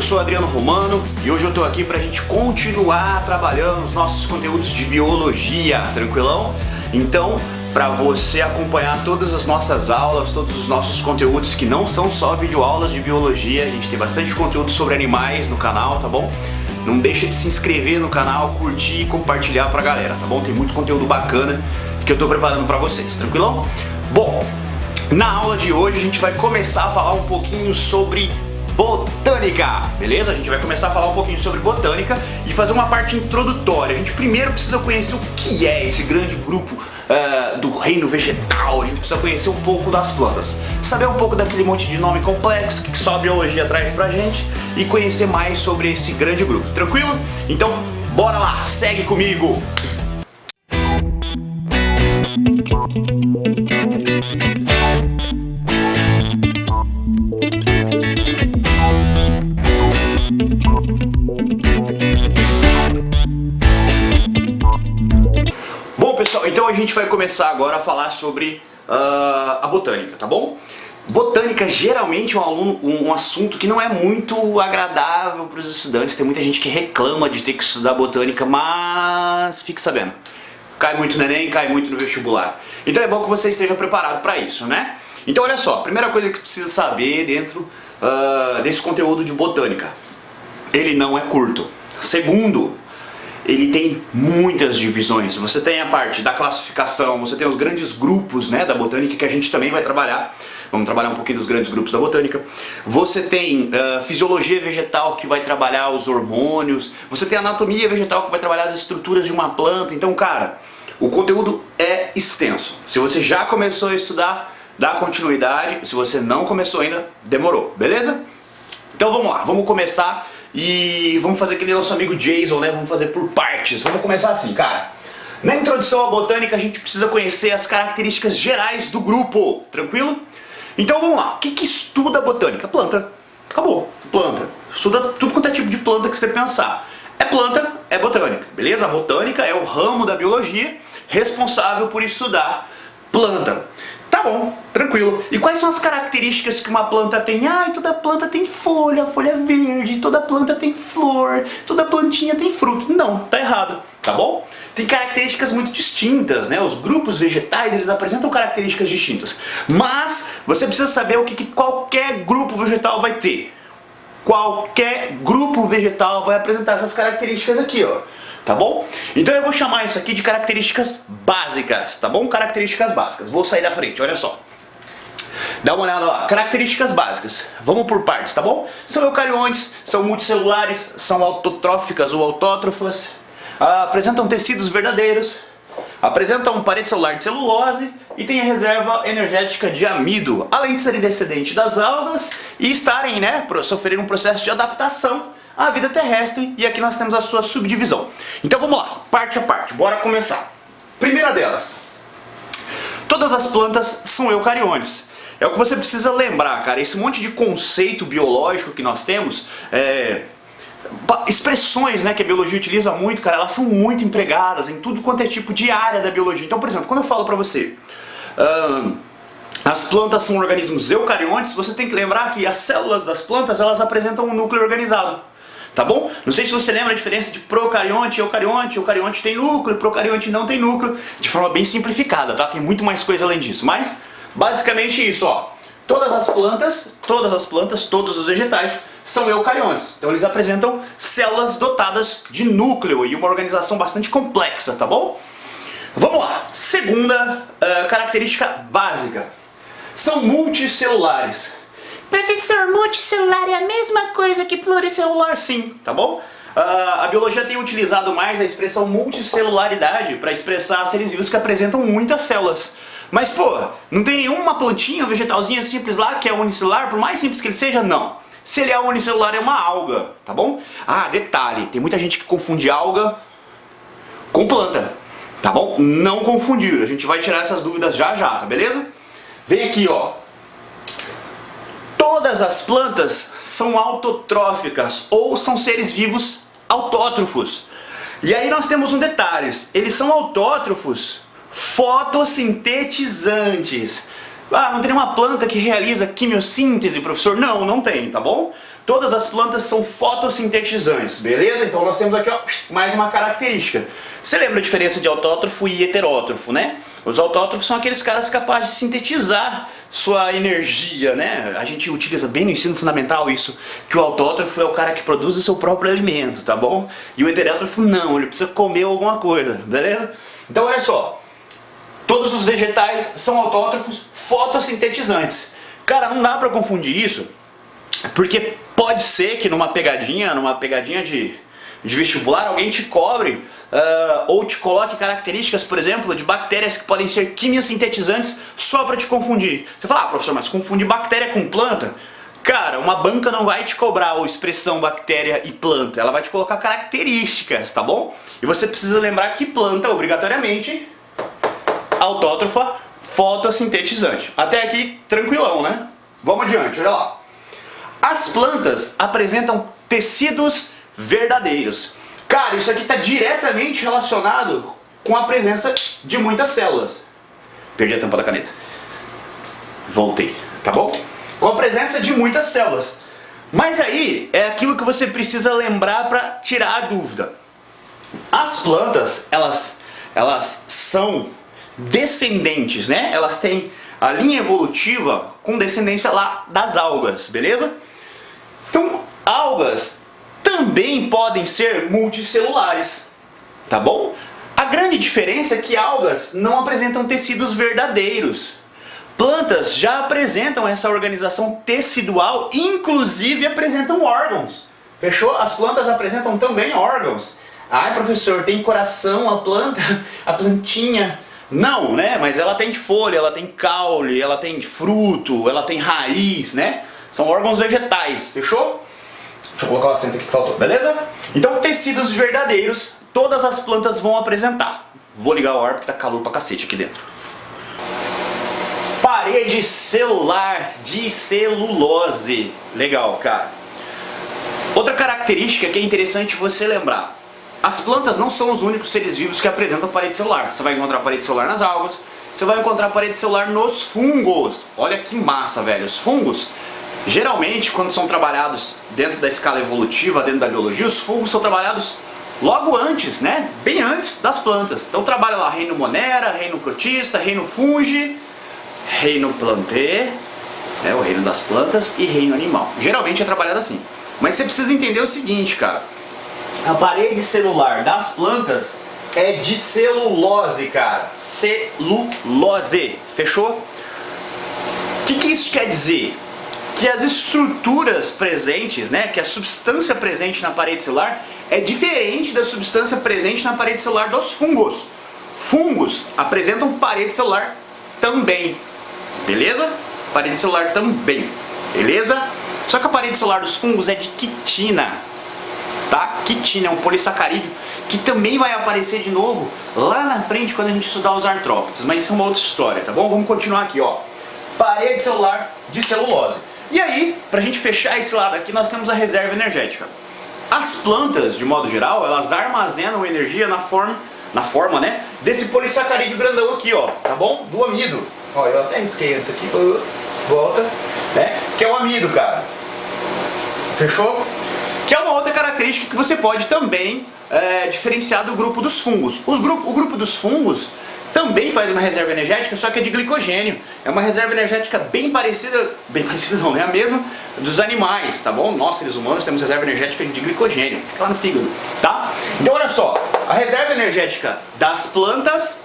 sou Adriano Romano e hoje eu tô aqui pra gente continuar trabalhando os nossos conteúdos de biologia, tranquilão? Então, para você acompanhar todas as nossas aulas, todos os nossos conteúdos que não são só videoaulas de biologia, a gente tem bastante conteúdo sobre animais no canal, tá bom? Não deixa de se inscrever no canal, curtir e compartilhar pra galera, tá bom? Tem muito conteúdo bacana que eu tô preparando pra vocês, tranquilão? Bom, na aula de hoje a gente vai começar a falar um pouquinho sobre botânica, beleza? A gente vai começar a falar um pouquinho sobre botânica e fazer uma parte introdutória. A gente primeiro precisa conhecer o que é esse grande grupo do reino vegetal. A gente precisa conhecer um pouco das plantas, saber um pouco daquele monte de nome complexo que só a biologia traz pra gente e conhecer mais sobre esse grande grupo, tranquilo? Então, bora lá, segue comigo! Bom, pessoal, então a gente vai começar agora a falar sobre a botânica, tá bom? Botânica geralmente é um assunto que não é muito agradável para os estudantes. Tem muita gente que reclama de ter que estudar botânica, mas fique sabendo, cai muito no Enem, cai muito no vestibular. Então é bom que você esteja preparado para isso, né? Então olha só, a primeira coisa que precisa saber dentro desse conteúdo de botânica: ele não é curto. Segundo, ele tem muitas divisões. Você tem a parte da classificação, você tem os grandes grupos, né, da botânica, que a gente também vai trabalhar. Vamos trabalhar um pouquinho dos grandes grupos da botânica. Você tem fisiologia vegetal, que vai trabalhar os hormônios. Você tem anatomia vegetal, que vai trabalhar as estruturas de uma planta. Então, cara, o conteúdo é extenso. Se você já começou a estudar, dá continuidade. Se você não começou ainda, demorou, beleza? Então vamos lá, vamos começar e vamos fazer aquele nosso amigo Jason, né? Vamos fazer por partes. Vamos começar assim, cara. Na introdução à botânica a gente precisa conhecer as características gerais do grupo, tranquilo? Então vamos lá, o que estuda a botânica? Planta. Acabou, planta. Estuda tudo quanto é tipo de planta que você pensar. É planta, é botânica, beleza? A botânica é o ramo da biologia responsável por estudar planta. Tá bom, tranquilo. E quais são as características que uma planta tem? Ah, toda planta tem folha, folha verde, toda planta tem flor, toda plantinha tem fruto. Não, tá errado, tá bom? Tem características muito distintas, né? Os grupos vegetais, eles apresentam características distintas. Mas você precisa saber o que qualquer grupo vegetal vai ter. Qualquer grupo vegetal vai apresentar essas características aqui, ó. Tá bom? Então eu vou chamar isso aqui de características básicas, tá bom? Características básicas. Vou sair da frente, olha só. Dá uma olhada lá. Características básicas. Vamos por partes, tá bom? São eucariontes, são multicelulares, são autotróficas ou autótrofas, apresentam tecidos verdadeiros, apresentam parede celular de celulose e tem a reserva energética de amido, além de serem descendentes das algas e estarem, né, sofrerem um processo de adaptação à vida terrestre, e aqui nós temos a sua subdivisão. Então vamos lá, parte a parte, bora começar. Primeira delas, todas as plantas são eucariontes. É o que você precisa lembrar, cara. Esse monte de conceito biológico que nós temos, expressões, né, que a biologia utiliza muito, cara, elas são muito empregadas em tudo quanto é tipo de área da biologia. Então, por exemplo, quando eu falo pra você, as plantas são organismos eucariontes, você tem que lembrar que as células das plantas, elas apresentam um núcleo organizado. Tá bom? Não sei se você lembra a diferença de procarionte e eucarionte. Eucarionte tem núcleo, procarionte não tem núcleo. De forma bem simplificada, tá? Tem muito mais coisa além disso. Mas, basicamente isso, ó. Todas as plantas, todos os vegetais são eucariontes. Então eles apresentam células dotadas de núcleo e uma organização bastante complexa, tá bom? Vamos lá. Segunda característica básica. São multicelulares. Professor, multicelular é a mesma coisa que pluricelular? Sim, tá bom? A biologia tem utilizado mais a expressão multicelularidade para expressar seres vivos que apresentam muitas células. Mas, pô, não tem nenhuma plantinha, um vegetalzinho simples lá que é unicelular, por mais simples que ele seja? Não. Se ele é unicelular, é uma alga, tá bom? Ah, detalhe, tem muita gente que confunde alga com planta, tá bom? Não confundir, a gente vai tirar essas dúvidas já já, tá beleza? Vem aqui, ó. Todas as plantas são autotróficas ou são seres vivos autótrofos. E aí nós temos um detalhe, eles são autótrofos fotossintetizantes. Ah, não tem nenhuma planta que realiza quimiossíntese, professor? Não, não tem, tá bom? todas as plantas são fotossintetizantes, beleza? Então nós temos aqui, ó, mais uma característica. Você lembra a diferença de autótrofo e heterótrofo, né? Os autótrofos são aqueles caras capazes de sintetizar sua energia, né? A gente utiliza bem no ensino fundamental isso, que o autótrofo é o cara que produz o seu próprio alimento, tá bom? E o heterótrofo não, ele precisa comer alguma coisa, beleza? Então olha só, todos os vegetais são autótrofos fotossintetizantes. Cara, não dá pra confundir isso, porque pode ser que numa pegadinha de vestibular, alguém te cobre ou te coloque características, por exemplo, de bactérias que podem ser quimiosintetizantes só para te confundir. Você fala, professor, mas confundir bactéria com planta? Cara, uma banca não vai te cobrar a expressão bactéria e planta, ela vai te colocar características, tá bom? E você precisa lembrar que planta, obrigatoriamente, autótrofa, fotossintetizante. Até aqui, tranquilão, né? Vamos adiante, olha lá. As plantas apresentam tecidos verdadeiros. Cara, isso aqui está diretamente relacionado com a presença de muitas células. Perdi a tampa da caneta. Voltei, tá bom? Com a presença de muitas células. Mas aí é aquilo que você precisa lembrar para tirar a dúvida. As plantas, elas são descendentes, né? Elas têm a linha evolutiva com descendência lá das algas, beleza? Então, algas também podem ser multicelulares, tá bom? A grande diferença é que algas não apresentam tecidos verdadeiros. Plantas já apresentam essa organização tecidual, inclusive apresentam órgãos. Fechou? As plantas apresentam também órgãos. Ai, professor, tem coração a planta, a plantinha? Não, né? Mas ela tem folha, ela tem caule, ela tem fruto, ela tem raiz, né? São órgãos vegetais, fechou? Deixa eu colocar o acento aqui que faltou, beleza? Então, tecidos verdadeiros, todas as plantas vão apresentar. Vou ligar o ar porque tá calor pra cacete aqui dentro. Parede celular de celulose. Legal, cara. Outra característica que é interessante você lembrar. As plantas não são os únicos seres vivos que apresentam parede celular. Você vai encontrar parede celular nas algas, você vai encontrar parede celular nos fungos. Olha que massa, velho. Os fungos, geralmente, quando são trabalhados dentro da escala evolutiva, dentro da biologia, os fungos são trabalhados logo antes, né? Bem antes das plantas. Então trabalha lá reino Monera, reino protista, reino fungi, reino plantê, né, o reino das plantas, e reino animal. Geralmente é trabalhado assim. Mas você precisa entender o seguinte, cara. A parede celular das plantas é de celulose, cara. Celulose. Fechou? O que isso quer dizer? Que as estruturas presentes, né, que a substância presente na parede celular é diferente da substância presente na parede celular dos fungos. Fungos apresentam parede celular também. Beleza? Parede celular também. Beleza? Só que a parede celular dos fungos é de quitina. Tá? Quitina é um polissacarídeo que também vai aparecer de novo lá na frente quando a gente estudar os artrópodes, mas isso é uma outra história, tá bom? Vamos continuar aqui, ó. Parede celular de celulose. E aí, pra gente fechar esse lado aqui, nós temos a reserva energética. As plantas, de modo geral, elas armazenam energia na forma, né, desse polissacarídeo grandão aqui, ó, tá bom? Do amido. Ó, eu até risquei antes aqui, volta, né? Que é o amido, cara. Fechou? Que é uma outra característica que você pode também diferenciar do grupo dos fungos. O grupo dos fungos também faz uma reserva energética, só que é de glicogênio. É uma reserva energética bem parecida não, é a mesma dos animais, tá bom? Nós, seres humanos, temos reserva energética de glicogênio, fica lá no fígado, tá? Então olha só, a reserva energética das plantas,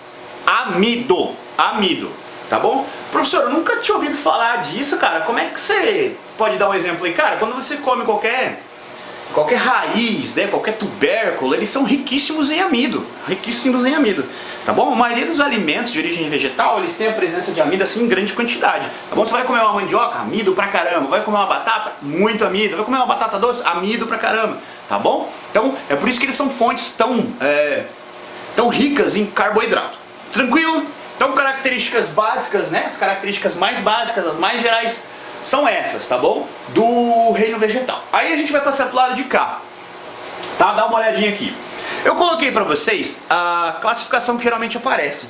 amido, tá bom? Professor, eu nunca tinha ouvido falar disso, cara. Como é que você pode dar um exemplo aí? Cara, quando você come qualquer raiz, né, qualquer tubérculo, eles são riquíssimos em amido, tá bom? A maioria dos alimentos de origem vegetal, eles têm a presença de amido assim em grande quantidade, tá bom? Você vai comer uma mandioca, amido pra caramba, vai comer uma batata, muito amido, vai comer uma batata doce, amido pra caramba, tá bom? Então, é por isso que eles são fontes tão ricas em carboidrato, tranquilo? Então, características básicas, né, as características mais básicas, as mais gerais, são essas, tá bom? Do reino vegetal. Aí a gente vai passar pro lado de cá, tá? Dá uma olhadinha aqui. Eu coloquei pra vocês a classificação que geralmente aparece.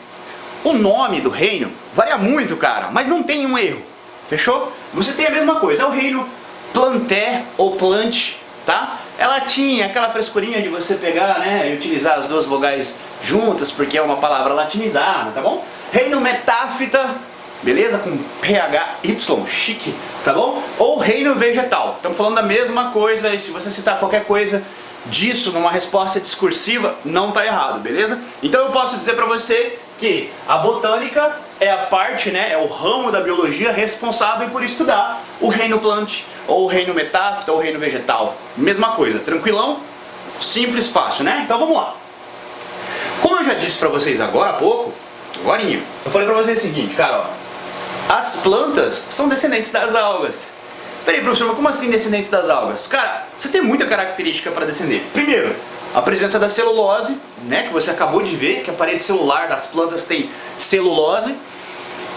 O nome do reino varia muito, cara, mas não tem um erro. Fechou? Você tem a mesma coisa, é o reino planté ou plant, tá? Ela tinha aquela frescurinha de você pegar, né, e utilizar as duas vogais juntas, porque é uma palavra latinizada, tá bom? Reino metáfita, beleza? Com PHY, chique, tá bom? Ou reino vegetal. Estamos falando da mesma coisa, e se você citar qualquer coisa disso numa resposta discursiva, não tá errado, beleza? Então eu posso dizer para você que a botânica é a parte, né, é o ramo da biologia responsável por estudar o reino plant, ou o reino metáfita, ou o reino vegetal. Mesma coisa, tranquilão, simples, fácil, né? Então vamos lá. Como eu já disse para vocês agora há pouco, agorinha, eu falei para vocês o seguinte, cara, ó, as plantas são descendentes das algas. Peraí, professor, mas como assim descendentes das algas? Cara, você tem muita característica para descender. Primeiro, a presença da celulose, né, que você acabou de ver, que a parede celular das plantas tem celulose.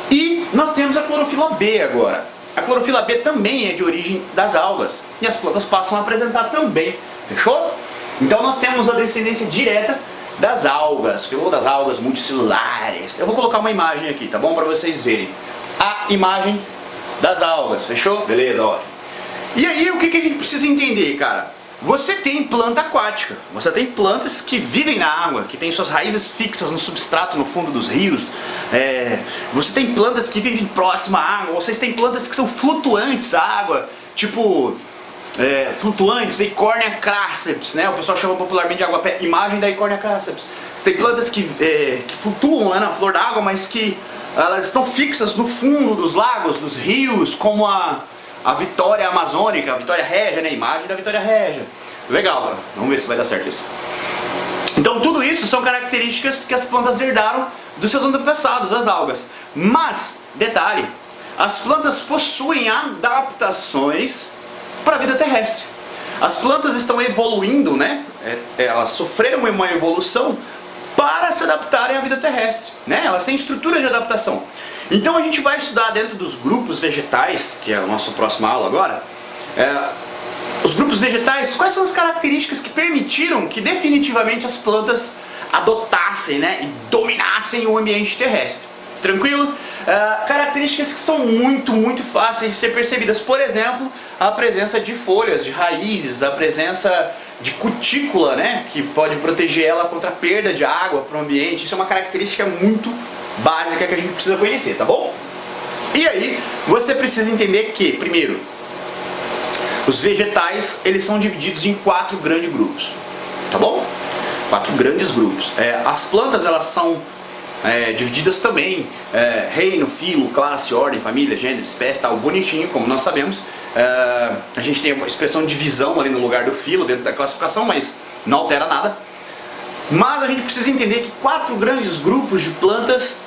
E nós temos a clorofila B agora. A clorofila B também é de origem das algas. E as plantas passam a apresentar também. Fechou? Então nós temos a descendência direta das algas, filô das algas multicelulares. Eu vou colocar uma imagem aqui, tá bom? Para vocês verem. A imagem das algas, fechou? Beleza, ótimo. E aí, o que a gente precisa entender, cara? Você tem planta aquática, você tem plantas que vivem na água, que têm suas raízes fixas no substrato, no fundo dos rios. Você tem plantas que vivem próximo à água, vocês têm plantas que são flutuantes à água, tipo flutuantes, Eichhornia crasseps, né? O pessoal chama popularmente de água-pé, imagem da Eichhornia crasseps. Você tem plantas que flutuam lá na flor da água, mas que elas estão fixas no fundo dos lagos, dos rios, como a Vitória amazônica, a Vitória régia, né? A imagem da Vitória régia. Legal, vamos ver se vai dar certo isso. Então tudo isso são características que as plantas herdaram dos seus antepassados, as algas. Mas, detalhe, as plantas possuem adaptações para a vida terrestre. As plantas estão evoluindo, né? Elas sofreram uma evolução para se adaptarem à vida terrestre, né? Elas têm estrutura de adaptação. Então a gente vai estudar dentro dos grupos vegetais, que é a nossa próxima aula agora, os grupos vegetais, quais são as características que permitiram que definitivamente as plantas adotassem, né, e dominassem o ambiente terrestre. Tranquilo? Características que são muito fáceis de ser percebidas. Por exemplo, a presença de folhas, de raízes, a presença de cutícula, né, que pode proteger ela contra a perda de água para o ambiente. Isso é uma característica muito básica que a gente precisa conhecer, tá bom? E aí, você precisa entender que, primeiro, os vegetais, eles são divididos em 4 grandes grupos, tá bom? 4 grandes grupos. As plantas, elas são divididas também, reino, filo, classe, ordem, família, gênero, espécie, tal, bonitinho, como nós sabemos. A gente tem a expressão divisão ali no lugar do filo, dentro da classificação, mas não altera nada. Mas a gente precisa entender que 4 grandes grupos de plantas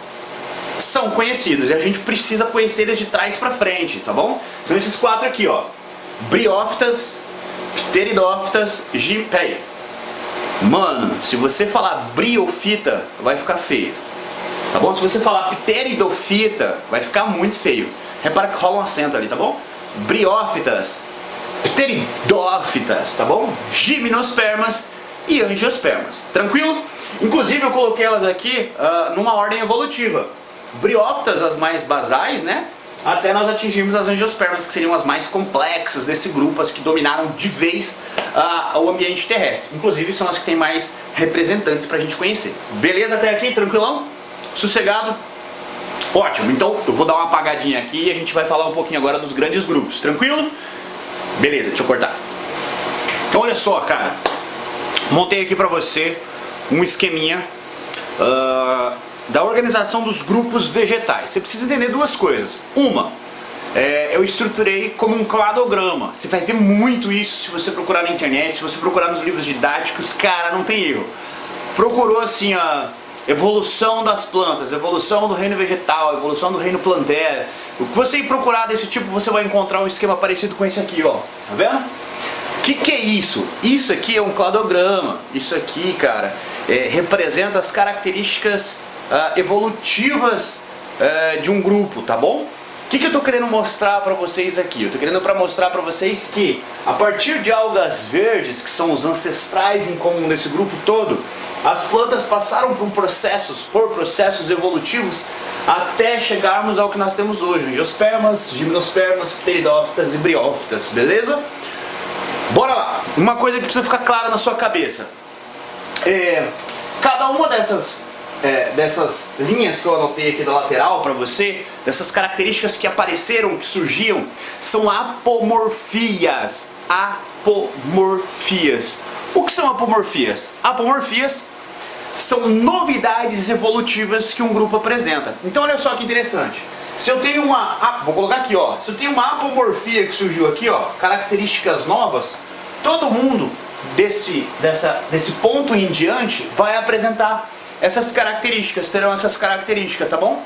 são conhecidos e a gente precisa conhecer eles de trás pra frente, tá bom? São esses 4 aqui, ó: briófitas, pteridófitas, peraí. Mano, se você falar briofita, vai ficar feio, tá bom? Se você falar pteridofita, vai ficar muito feio. Repara que rola um acento ali, tá bom? Briófitas, pteridófitas, tá bom? Gimnospermas e angiospermas, tranquilo? Inclusive eu coloquei elas aqui numa ordem evolutiva. Briófitas, as mais basais, né? Até nós atingimos as angiospermas, que seriam as mais complexas desse grupo, as que dominaram de vez o ambiente terrestre. Inclusive são as que têm mais representantes pra gente conhecer. Beleza até aqui? Tranquilão? Sossegado? Ótimo, então eu vou dar uma apagadinha aqui e a gente vai falar um pouquinho agora dos grandes grupos. Tranquilo? Beleza, deixa eu cortar. Então olha só, cara. Montei aqui pra você um esqueminha da organização dos grupos vegetais. Você precisa entender 2 coisas. Uma, eu estruturei como um cladograma. Você vai ver muito isso se você procurar na internet, se você procurar nos livros didáticos, cara, não tem erro. Procurou assim a evolução das plantas, evolução do reino vegetal, evolução do reino plantae. O que você procurar desse tipo, você vai encontrar um esquema parecido com esse aqui, ó. Tá vendo? O que é isso? Isso aqui é um cladograma. Isso aqui, cara, representa as características evolutivas de um grupo, tá bom? que eu tô querendo mostrar para vocês aqui? Eu tô querendo mostrar para vocês que a partir de algas verdes, que são os ancestrais em comum desse grupo todo, as plantas passaram por processos evolutivos até chegarmos ao que nós temos hoje: angiospermas, gimnospermas, pteridófitas e briófitas, beleza? Bora lá! Uma coisa que precisa ficar clara na sua cabeça: cada uma dessas linhas que eu anotei aqui da lateral para você, dessas características que apareceram, que surgiam, são apomorfias. Apomorfias. O que são apomorfias? Apomorfias são novidades evolutivas que um grupo apresenta. Então olha só que interessante. Se eu tenho vou colocar aqui, ó. Se eu tenho uma apomorfia que surgiu aqui, ó, características novas, todo mundo desse ponto em diante vai apresentar essas características, terão essas características, tá bom?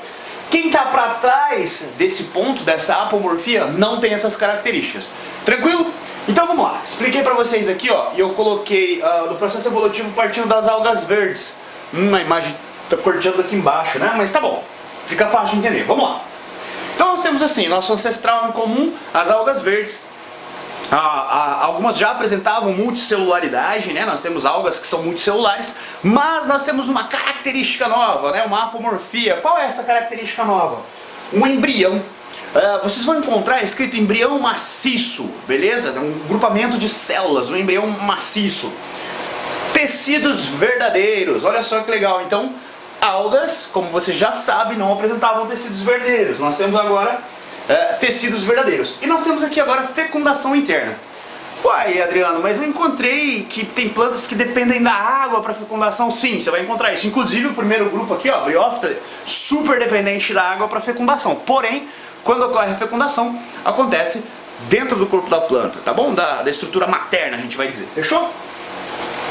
Quem está para trás desse ponto, dessa apomorfia, não tem essas características. Tranquilo? Então vamos lá. Expliquei para vocês aqui, ó, e eu coloquei no processo evolutivo partindo das algas verdes. A imagem está cortando aqui embaixo, né? Mas tá bom. Fica fácil de entender. Vamos lá. Então nós temos assim, nosso ancestral em comum, as algas verdes. Algumas já apresentavam multicelularidade, né? Nós temos algas que são multicelulares, mas nós temos uma característica nova, né? Uma apomorfia. Qual é essa característica nova? Um embrião. Vocês vão encontrar escrito embrião maciço, beleza? Um grupamento de células, um embrião maciço. Tecidos verdadeiros, olha só que legal. Então, algas, como você já sabe, não apresentavam tecidos verdadeiros. Nós temos agora tecidos verdadeiros. E nós temos aqui agora fecundação interna. Uai, Adriano, mas eu encontrei que tem plantas que dependem da água para fecundação. Sim, você vai encontrar isso. Inclusive o primeiro grupo aqui, ó, Briófita, super dependente da água para fecundação. Porém, quando ocorre a fecundação, acontece dentro do corpo da planta, tá bom? Da estrutura materna, a gente vai dizer. Fechou?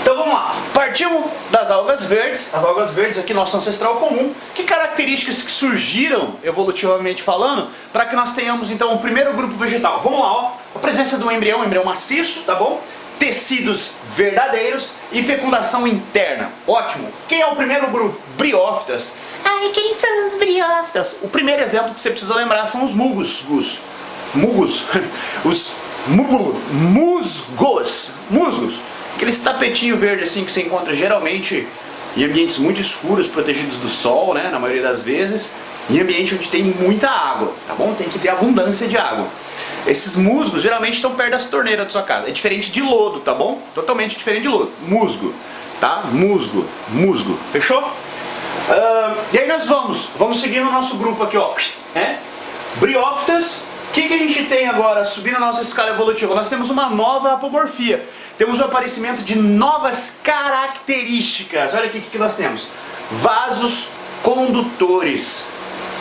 Então vamos lá, partimos das algas verdes. As algas verdes aqui, nosso ancestral comum. Que características que surgiram, evolutivamente falando, para que nós tenhamos então o primeiro grupo vegetal? Vamos lá, ó. A presença do embrião, um embrião maciço, tá bom? Tecidos verdadeiros e fecundação interna. Ótimo. Quem é o primeiro grupo? Briófitas. Ai, quem são os briófitas? O primeiro exemplo que você precisa lembrar são os musgos. Os musgos. Aqueles tapetinho verde assim que você encontra geralmente em ambientes muito escuros, protegidos do sol, né, na maioria das vezes, em ambiente onde tem muita água, tá bom? Tem que ter abundância de água. Esses musgos geralmente estão perto das torneiras da sua casa. É diferente de lodo, tá bom? Totalmente diferente de lodo. Musgo, tá? Musgo. Fechou? E aí nós vamos seguir no nosso grupo aqui, ó. Briófitas. O que a gente tem agora subindo a nossa escala evolutiva? Nós temos uma nova apomorfia. Temos o aparecimento de novas características. Olha aqui o que nós temos: vasos condutores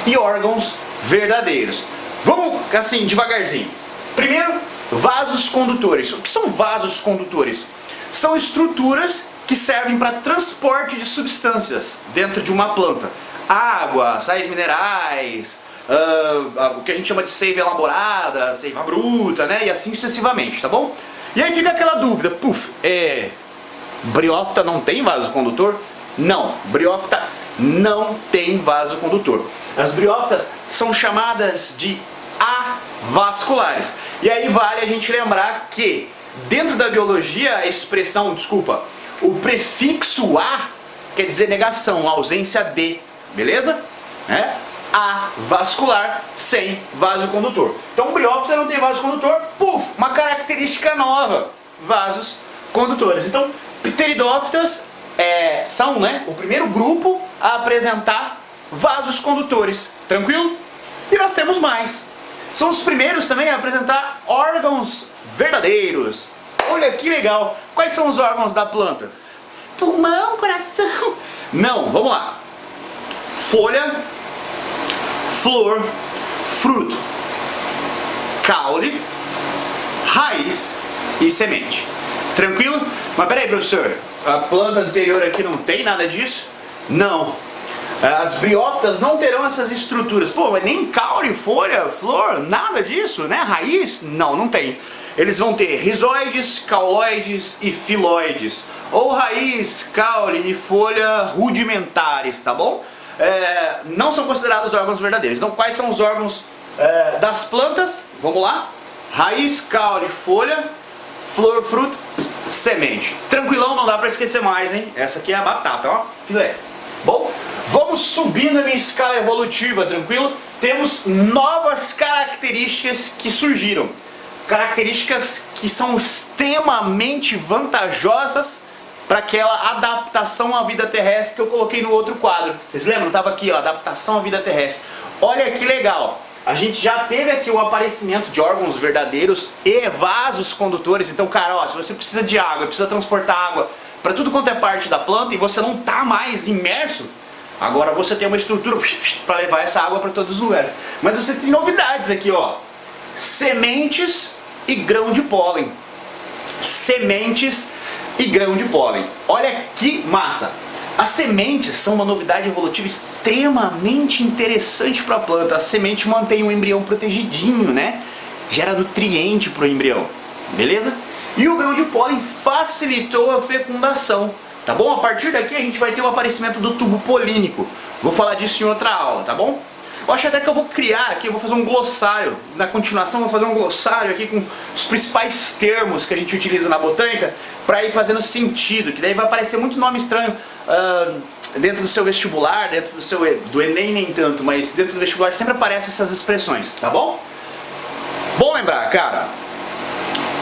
e órgãos verdadeiros. Vamos assim, devagarzinho. Primeiro, vasos condutores. O que são vasos condutores? São estruturas que servem para transporte de substâncias dentro de uma planta. Água, sais minerais, o que a gente chama de seiva elaborada, seiva bruta, né? E assim sucessivamente, tá bom? E aí fica aquela dúvida, briófita não tem vaso condutor? Não, briófita não tem vaso condutor. As briófitas são chamadas de avasculares. E aí vale a gente lembrar que dentro da biologia a expressão, o prefixo a quer dizer negação, ausência de, beleza? Avascular sem vaso condutor. Então o briófita não tem vaso condutor, uma característica nova, vasos condutores. Então pteridófitas são, né, o primeiro grupo a apresentar vasos condutores, tranquilo? E nós temos mais. São os primeiros também a apresentar órgãos verdadeiros. Olha que legal. Quais são os órgãos da planta? Pulmão, coração. Não, vamos lá. Folha, flor, fruto, caule, raiz e semente. Tranquilo? Mas peraí, professor, a planta anterior aqui não tem nada disso? Não. As briófitas não terão essas estruturas. Mas nem caule, folha, flor, nada disso, né? Raiz? Não tem. Eles vão ter rizoides, cauloides e filoides. Ou raiz, caule e folha rudimentares, tá bom? Não são considerados órgãos verdadeiros. Então quais são os órgãos das plantas, vamos lá, raiz, caule, folha, flor, fruto, semente. Tranquilão, não dá pra esquecer mais, hein? Essa aqui é a batata, ó, filé. Bom, vamos subindo a minha escala evolutiva, tranquilo? Temos novas características que surgiram. Características que são extremamente vantajosas para aquela adaptação à vida terrestre que eu coloquei no outro quadro. Vocês lembram? Estava aqui, ó, adaptação à vida terrestre. Olha que legal! A gente já teve aqui o aparecimento de órgãos verdadeiros e vasos condutores. Então, cara, ó, se você precisa de água, precisa transportar água para tudo quanto é parte da planta e você não está mais imerso, agora você tem uma estrutura para levar essa água para todos os lugares. Mas você tem novidades aqui, ó. Sementes e grão de pólen. Sementes e grão de pólen. Olha que massa! As sementes são uma novidade evolutiva extremamente interessante para a planta. A semente mantém o embrião protegidinho, né? Gera nutriente para o embrião, beleza? E o grão de pólen facilitou a fecundação, tá bom? A partir daqui a gente vai ter o aparecimento do tubo polínico. Vou falar disso em outra aula, tá bom? Eu acho até que eu vou criar aqui, eu vou fazer um glossário. Na continuação eu vou fazer um glossário aqui com os principais termos que a gente utiliza na botânica para ir fazendo sentido, que daí vai aparecer muito nome estranho dentro do seu vestibular, dentro do Enem nem tanto, mas dentro do vestibular sempre aparecem essas expressões, tá bom? Bom lembrar, cara,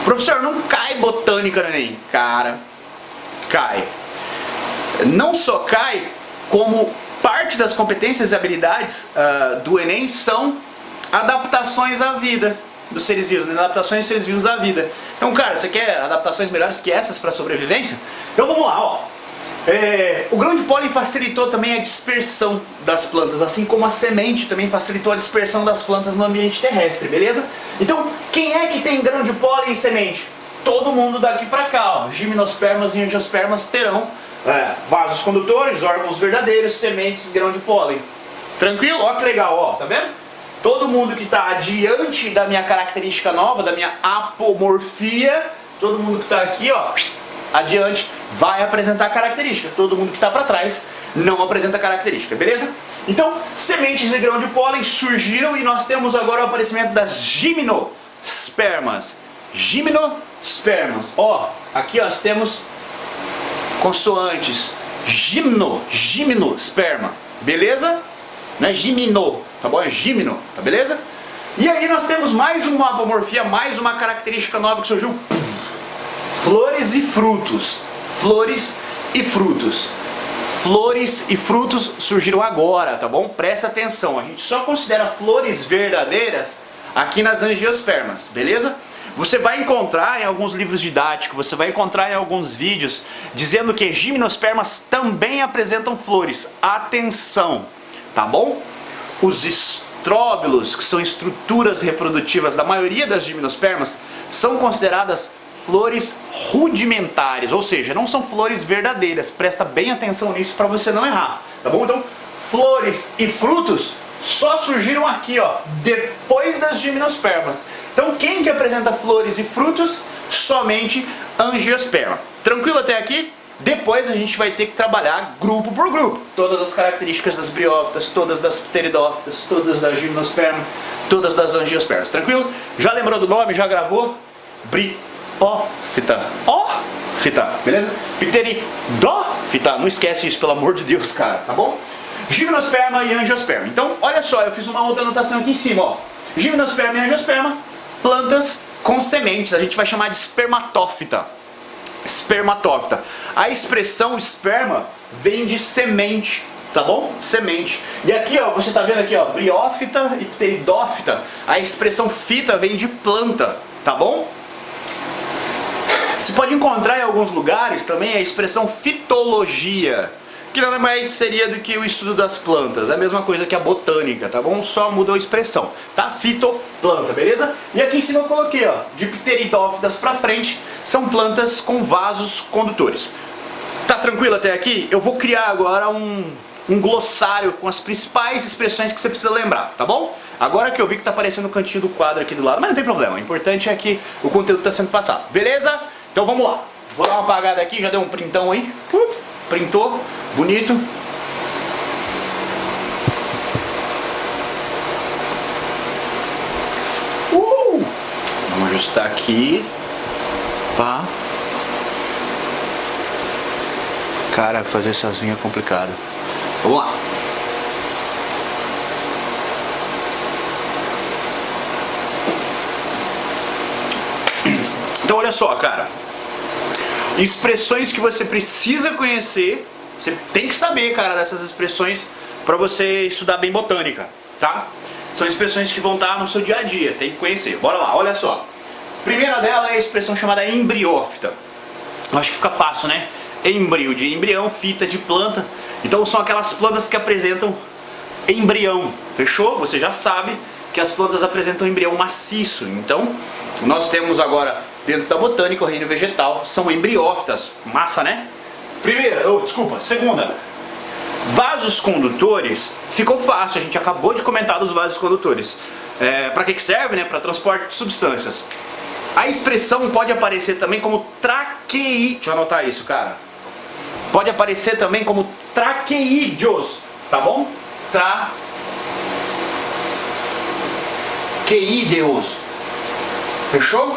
professor, não cai botânica no Enem. Cara, cai. Não só cai, como parte das competências e habilidades do Enem são adaptações à vida dos seres vivos, né? Adaptações dos seres vivos à vida. Então, cara, você quer adaptações melhores que essas para sobrevivência? Então vamos lá, ó. O grão de pólen facilitou também a dispersão das plantas, assim como a semente também facilitou a dispersão das plantas no ambiente terrestre, beleza? Então, quem é que tem grão de pólen e semente? Todo mundo daqui para cá, ó. Gimnospermas e angiospermas terão vasos condutores, órgãos verdadeiros, sementes, grão de pólen. Tranquilo? Ó que legal, ó, tá vendo? Todo mundo que está adiante da minha característica nova, da minha apomorfia, todo mundo que está aqui, ó, adiante, vai apresentar característica. Todo mundo que está para trás não apresenta característica, beleza? Então, sementes e grão de pólen surgiram e nós temos agora o aparecimento das gimnospermas. Gimnospermas. Ó, aqui nós temos consoantes. Gimnosperma. Beleza? Não é gimino, tá bom? É gimno, tá beleza? E aí nós temos mais uma apomorfia, mais uma característica nova que surgiu. Flores e frutos. Flores e frutos. Flores e frutos surgiram agora, tá bom? Presta atenção, a gente só considera flores verdadeiras aqui nas angiospermas, beleza? Você vai encontrar em alguns livros didáticos, você vai encontrar em alguns vídeos dizendo que gimnospermas também apresentam flores. Atenção, tá bom? Os estróbilos, que são estruturas reprodutivas da maioria das gimnospermas, são consideradas flores rudimentares, ou seja, não são flores verdadeiras. Presta bem atenção nisso para você não errar, tá bom? Então, flores e frutos só surgiram aqui, ó, depois das gimnospermas. Então, quem que apresenta flores e frutos? Somente angiosperma. Tranquilo até aqui? Depois a gente vai ter que trabalhar grupo por grupo. Todas as características das briófitas, todas das pteridófitas, todas das gimnospermas, todas das angiospermas. Tranquilo? Já lembrou do nome? Já gravou? Briófita. Ófita, beleza? Pteridófita. Não esquece isso, pelo amor de Deus, cara, tá bom? Gimnosperma e angiosperma. Então, olha só, eu fiz uma outra anotação aqui em cima, ó. Gimnosperma e angiosperma, plantas com sementes. A gente vai chamar de espermatófita. Espermatófita. A expressão esperma vem de semente, tá bom? Semente. E aqui, ó, você tá vendo aqui, ó, briófita e pteridófita. A expressão fita vem de planta, tá bom? Você pode encontrar em alguns lugares também a expressão fitologia, que nada mais seria do que o estudo das plantas. É a mesma coisa que a botânica, tá bom? Só mudou a expressão, tá? Fitoplanta, beleza? E aqui em cima eu coloquei, ó, de pteridófitas pra frente, são plantas com vasos condutores. Tá tranquilo até aqui? Eu vou criar agora um glossário com as principais expressões que você precisa lembrar, tá bom? Agora que eu vi que tá aparecendo o cantinho do quadro aqui do lado, mas não tem problema, o importante é que o conteúdo tá sendo passado, beleza? Então vamos lá. Vou dar uma apagada aqui, já deu um printão aí. Printou, bonito. ajustar aqui. Pá. Cara, fazer sozinho é complicado. Vamos lá. Então olha só, cara. Expressões que você precisa conhecer. Você tem que saber, cara, dessas expressões para você estudar bem botânica, tá? São expressões que vão estar no seu dia a dia, tem que conhecer. Bora lá, olha só. Primeira dela é a expressão chamada embriófita. Eu acho que fica fácil, né? Embrio, de embrião, fita, de planta. Então são aquelas plantas que apresentam embrião, fechou? Você já sabe que as plantas apresentam embrião maciço. Então, nós temos agora, dentro da botânica, o reino vegetal, são embriófitas. Massa, né? Segunda. Vasos condutores, ficou fácil, a gente acabou de comentar dos vasos condutores. Para que serve, né? Para transporte de substâncias. A expressão pode aparecer também como traqueí. Deixa eu anotar isso, cara. Pode aparecer também como traqueídeos, tá bom? Traqueídeos. Fechou?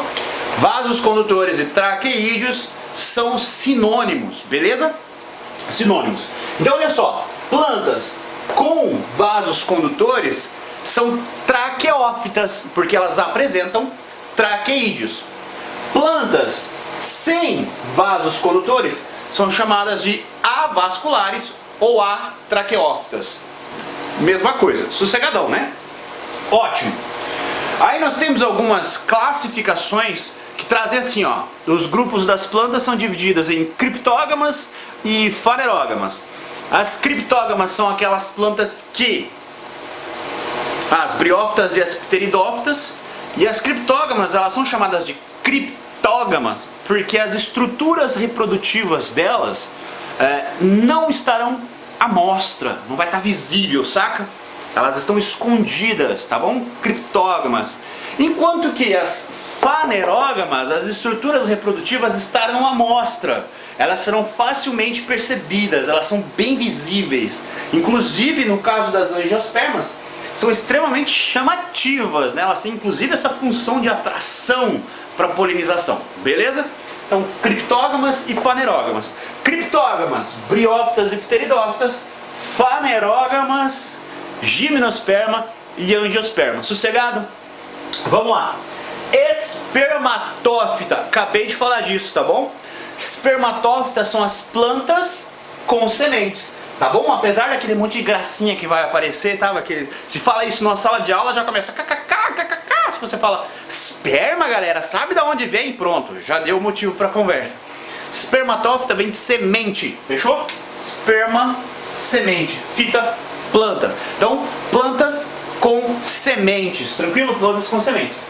Vasos condutores e traqueídeos são sinônimos, beleza? Sinônimos. Então olha só, plantas com vasos condutores são traqueófitas, porque elas apresentam traqueídeos. Plantas sem vasos condutores são chamadas de avasculares ou atraqueófitas. Mesma coisa, sossegadão, né? Ótimo. Aí nós temos algumas classificações que trazem assim, ó. Os grupos das plantas são divididos em criptógamas e fanerógamas. As criptógamas são aquelas plantas que... as briófitas e as pteridófitas. E as criptógamas, elas são chamadas de criptógamas porque as estruturas reprodutivas delas não estarão à mostra, não vai estar visível, saca? Elas estão escondidas, tá bom? Criptógamas. Enquanto que as fanerógamas, as estruturas reprodutivas estarão à mostra. Elas serão facilmente percebidas, elas são bem visíveis. Inclusive, no caso das angiospermas, são extremamente chamativas, né? Elas têm inclusive essa função de atração para polinização, beleza? Então, criptógamas e fanerógamas. Criptógamas, briófitas e pteridófitas. Fanerógamas, gimnosperma e angiosperma. Sossegado? Vamos lá. Espermatófita, acabei de falar disso, tá bom? Espermatófitas são as plantas com sementes, tá bom? Apesar daquele monte de gracinha que vai aparecer, tá? Se fala isso numa sala de aula, já começa kkk. Se você fala esperma, galera, sabe de onde vem? Pronto, já deu motivo para conversa. Espermatófita vem de semente, fechou? Esperma, semente, fita, planta. Então, plantas com sementes, tranquilo? Plantas com sementes.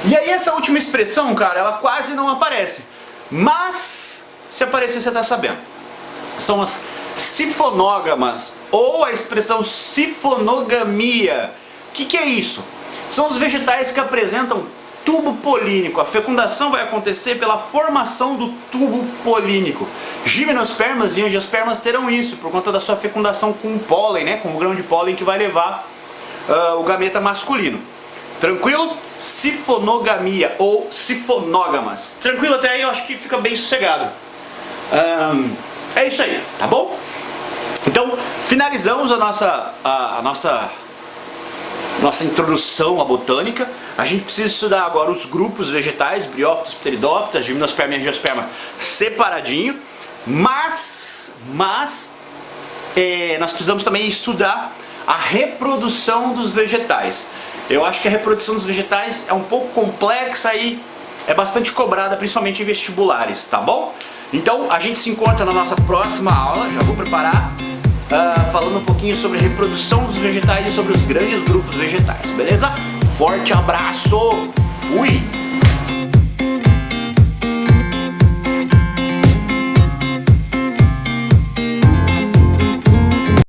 E aí essa última expressão, cara, ela quase não aparece. Mas, se aparecer, você tá sabendo. São as sifonógamas, ou a expressão sifonogamia. O que é isso? São os vegetais que apresentam tubo polínico. A fecundação vai acontecer pela formação do tubo polínico. Gimnospermas e angiospermas terão isso, por conta da sua fecundação com o pólen, né? Com o grão de pólen que vai levar o gameta masculino. Tranquilo? Sifonogamia ou sifonógamas. Tranquilo até aí? Eu acho que fica bem sossegado. É isso aí, tá bom? Então, finalizamos a nossa introdução à botânica. A gente precisa estudar agora os grupos vegetais, briófitas, pteridófitas, gimnosperma e angiosperma separadinho. Mas nós precisamos também estudar a reprodução dos vegetais. Eu acho que a reprodução dos vegetais é um pouco complexa e é bastante cobrada, principalmente em vestibulares, tá bom? Então a gente se encontra na nossa próxima aula, já vou preparar, falando um pouquinho sobre a reprodução dos vegetais e sobre os grandes grupos vegetais, beleza? Forte abraço, fui!